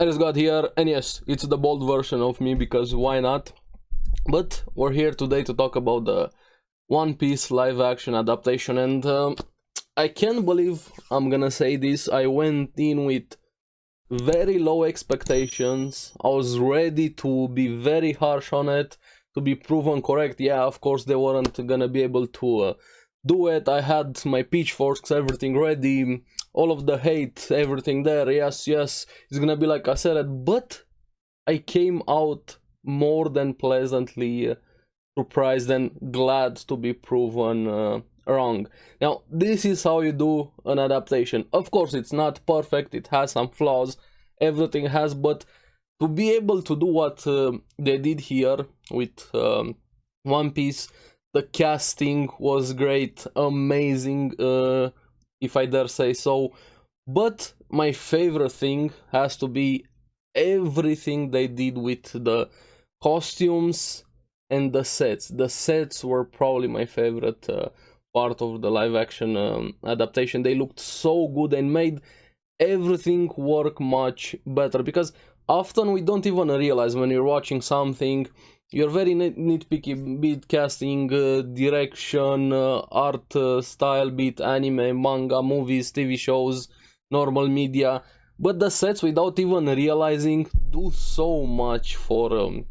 Aresgod here, and yes, it's the bold version of me because why not? But we're here today to talk about the One Piece live action adaptation, and I can't believe I'm gonna say this. I went in with very low expectations. I was ready to be very harsh on it, to be proven correct. Yeah, of course, they weren't gonna be able to do it. I had my pitchforks, everything ready, all of the hate, everything there. Yes, it's gonna be like I said it, but I came out more than pleasantly surprised and glad to be proven wrong. Now, this is how you do an adaptation. Of course, it's not perfect, it has some flaws, everything has, but to be able to do what they did here with One Piece, the casting was great, amazing, if I dare say so. But my favorite thing has to be everything they did with the costumes and the sets. The sets were probably my favorite part of the live action adaptation. They looked so good and made everything work much better, because often we don't even realize when you're watching something. You're very nitpicky, be it casting, direction, art style, be it anime, manga, movies, TV shows, normal media. But the sets, without even realizing, do so much for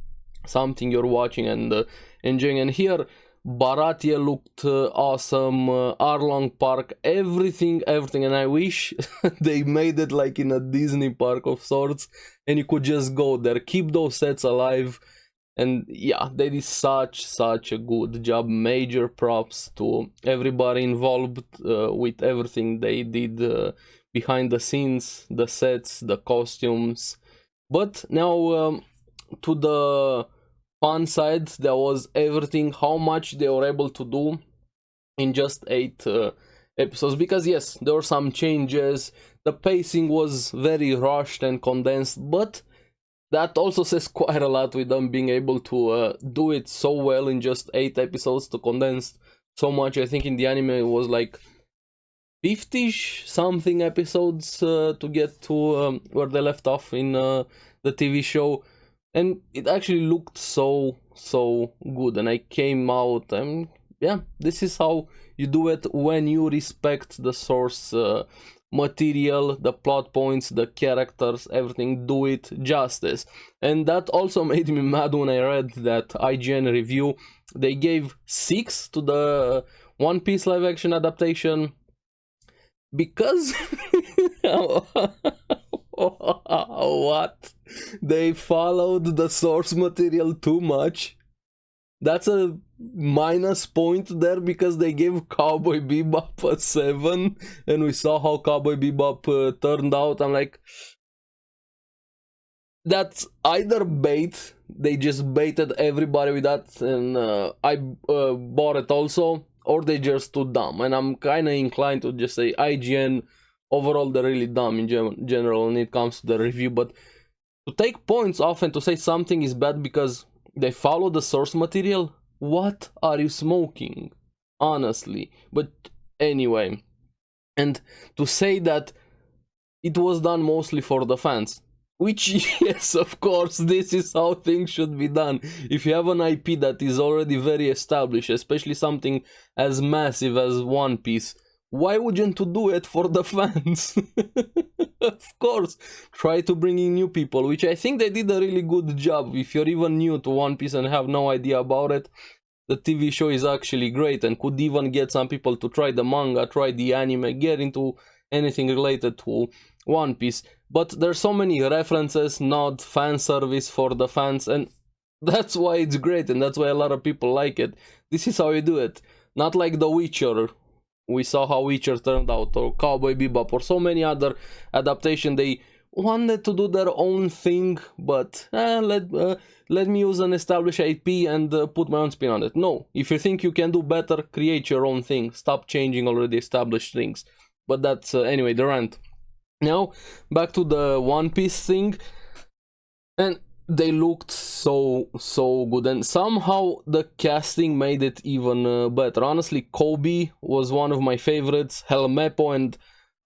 something you're watching and enjoying. And here, Baratie looked awesome, Arlong Park, everything, and I wish they made it like in a Disney park of sorts, and you could just go there, keep those sets alive. And yeah, they did such a good job. Major props to everybody involved with everything they did behind the scenes, the sets, the costumes. But now to the fun side, there was everything, how much they were able to do in just 8 episodes. Because yes, there were some changes, the pacing was very rushed and condensed, but that also says quite a lot with them being able to do it so well in just 8 episodes, to condense so much. I think in the anime it was like 50-ish something episodes to get to where they left off in the TV show, and it actually looked so good. And I came out, and yeah, this is how you do it when you respect the source material, the plot points, the characters, everything. Do it justice. And that also made me mad when I read that IGN review. They gave 6 to the One Piece live action adaptation because what? They followed the source material too much. That's a minus point there, because they gave Cowboy Bebop a 7, and we saw how Cowboy Bebop turned out. I'm like, that's either bait, they just baited everybody with that, and I bought it also, or they just too dumb. And I'm kind of inclined to just say IGN, overall they're really dumb in general when it comes to the review. But to take points off and to say something is bad because they follow the source material, what are you smoking? Honestly. But anyway, and to say that it was done mostly for the fans, which, yes, of course, this is how things should be done. If you have an IP that is already very established, especially something as massive as One Piece, why wouldn't you do it for the fans? Of course, try to bring in new people, which I think they did a really good job. If you're even new to One Piece and have no idea about it, the TV show is actually great, and could even get some people to try the manga, try the anime, get into anything related to One Piece. But there's so many references, not fan service for the fans, and that's why it's great, and that's why a lot of people like it. This is how you do it. Not like The Witcher. We saw how Witcher turned out, or Cowboy Bebop, or so many other adaptations. They wanted to do their own thing, but let me use an established IP and put my own spin on it. No, if you think you can do better, create your own thing. Stop changing already established things. But that's, anyway, the rant. Now, back to the One Piece thing. And they looked so good, and somehow the casting made it even better. Honestly, Kobe was one of my favorites, Helmeppo, and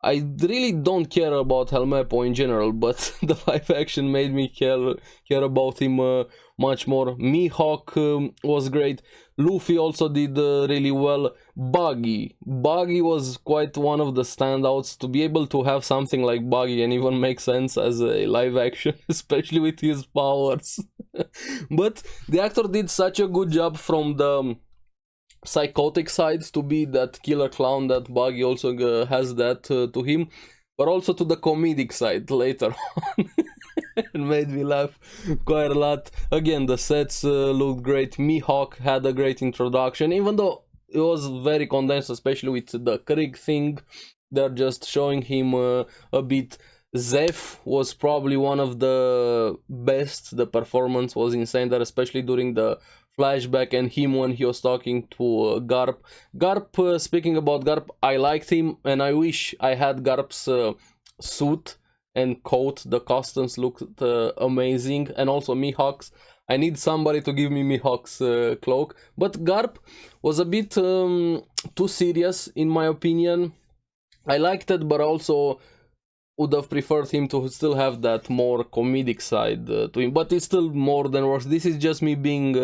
I really don't care about Helmeppo in general, but the live action made me care about him much more. Mihawk was great. Luffy also did really well. Buggy was quite one of the standouts. To be able to have something like Buggy and even make sense as a live action, especially with his powers. But the actor did such a good job from the psychotic side to be that killer clown that Buggy also has that to him, but also to the comedic side later on. It made me laugh quite a lot. Again, the sets looked great. Mihawk had a great introduction, even though it was very condensed, especially with the Krieg thing. They're just showing him a bit. Zeph was probably one of the best. The performance was insane there, especially during the flashback and him when he was talking to Garp. Garp, speaking about Garp, I liked him and I wish I had Garp's suit and coat. The costumes looked amazing, and also Mihawk's. I need somebody to give me Mihawk's cloak, but Garp was a bit too serious in my opinion. I liked it, but also would have preferred him to still have that more comedic side to him, but it's still more than worse. This is just me being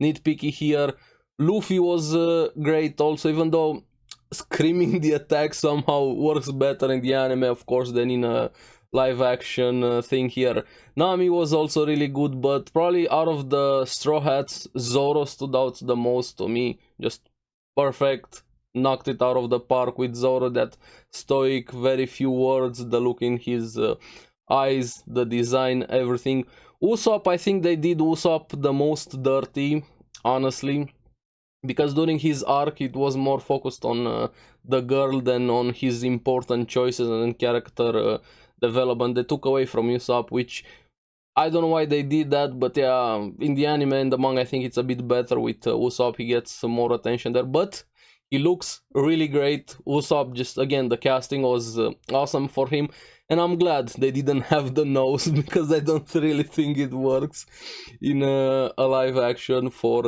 nitpicky here. Luffy was great also, even though screaming the attack somehow works better in the anime, of course, than in a live action thing here. Nami was also really good, but probably out of the Straw Hats, Zoro stood out the most to me. Just perfect. Knocked it out of the park with Zoro, that stoic, very few words, the look in his eyes, the design, everything. Usopp, I think they did Usopp the most dirty, honestly, because during his arc it was more focused on the girl than on his important choices and character development. They took away from Usopp, which I don't know why they did that, but yeah, in the anime and the manga I think it's a bit better with Usopp. He gets some more attention there, but he looks really great. Usopp, just again, the casting was awesome for him, and I'm glad they didn't have the nose, because I don't really think it works in a live action for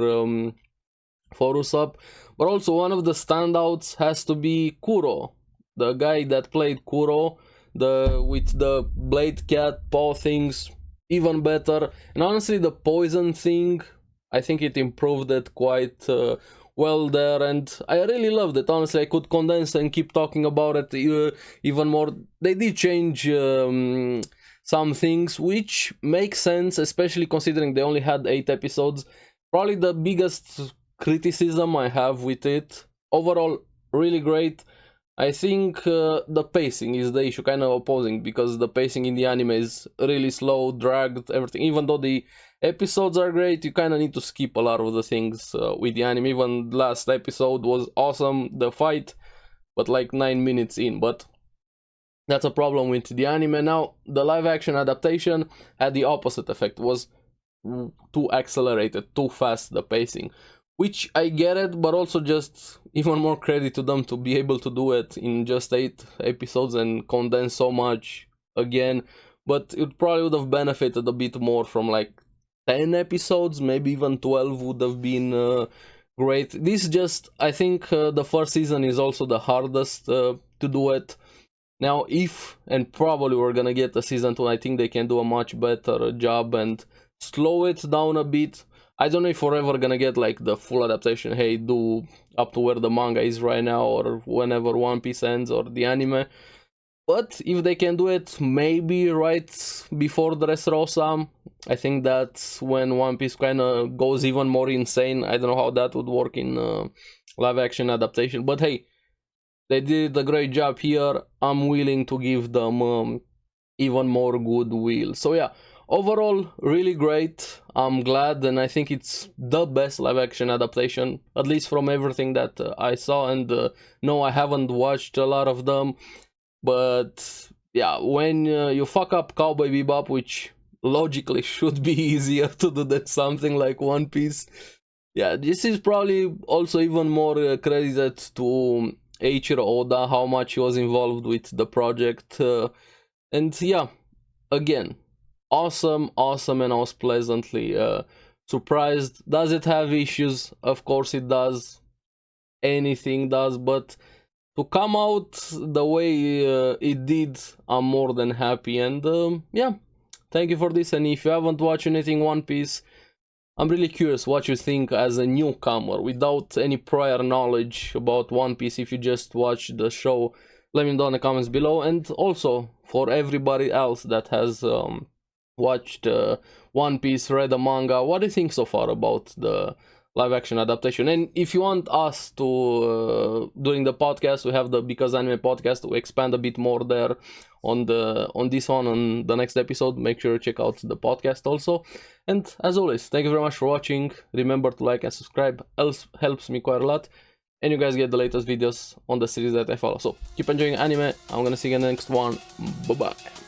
Usopp. But also one of the standouts has to be Kuro, the guy that played Kuro, with the blade cat paw things, even better. And honestly, the poison thing, I think it improved it quite well there, and I really loved it. Honestly, I could condense and keep talking about it even more. They did change some things, which makes sense, especially considering they only had 8 episodes. Probably the biggest criticism I have with it. Overall, really great. I think the pacing is the issue, kind of opposing, because the pacing in the anime is really slow, dragged, everything. Even though the episodes are great, you kind of need to skip a lot of the things with the anime. Even last episode was awesome, the fight, but like 9 minutes in. But that's a problem with the anime. Now, the live action adaptation had the opposite effect, was too accelerated, too fast, the pacing. Which I get it, but also just even more credit to them to be able to do it in just 8 episodes and condense so much again. But it probably would have benefited a bit more from like 10 episodes, maybe even 12 would have been great. This just, I think the first season is also the hardest to do it. Now, if, and probably we're gonna get a season 2, I think they can do a much better job and slow it down a bit. I don't know if we're ever gonna get like the full adaptation, hey, do up to where the manga is right now, or whenever One Piece ends, or the anime. But if they can do it maybe right before Dressrosa, I think that's when One Piece kind of goes even more insane. I don't know how that would work in live action adaptation, but hey, they did a great job here. I'm willing to give them even more goodwill. So yeah, overall, really great. I'm glad, and I think it's the best live action adaptation, at least from everything that I saw. And no, I haven't watched a lot of them, but yeah, when you fuck up Cowboy Bebop, which logically should be easier to do than something like One Piece, yeah, this is probably also even more credited to Eiichiro Oda, how much he was involved with the project. And yeah, again, awesome, and I was pleasantly surprised. Does it have issues? Of course it does. Anything does, but to come out the way it did, I'm more than happy. And yeah, thank you for this. And if you haven't watched anything One Piece, I'm really curious what you think as a newcomer without any prior knowledge about One Piece. If you just watch the show, let me know in the comments below. And also for everybody else that has watched One Piece, read the manga, what do you think so far about the live action adaptation? And if you want us to during the podcast, we have the Because Anime podcast, to expand a bit more there on this one on the next episode. Make sure to check out the podcast also. And as always, thank you very much for watching. Remember to like and subscribe, helps me quite a lot, and you guys get the latest videos on the series that I follow. So keep enjoying anime. I'm gonna see you in the next one. Bye bye.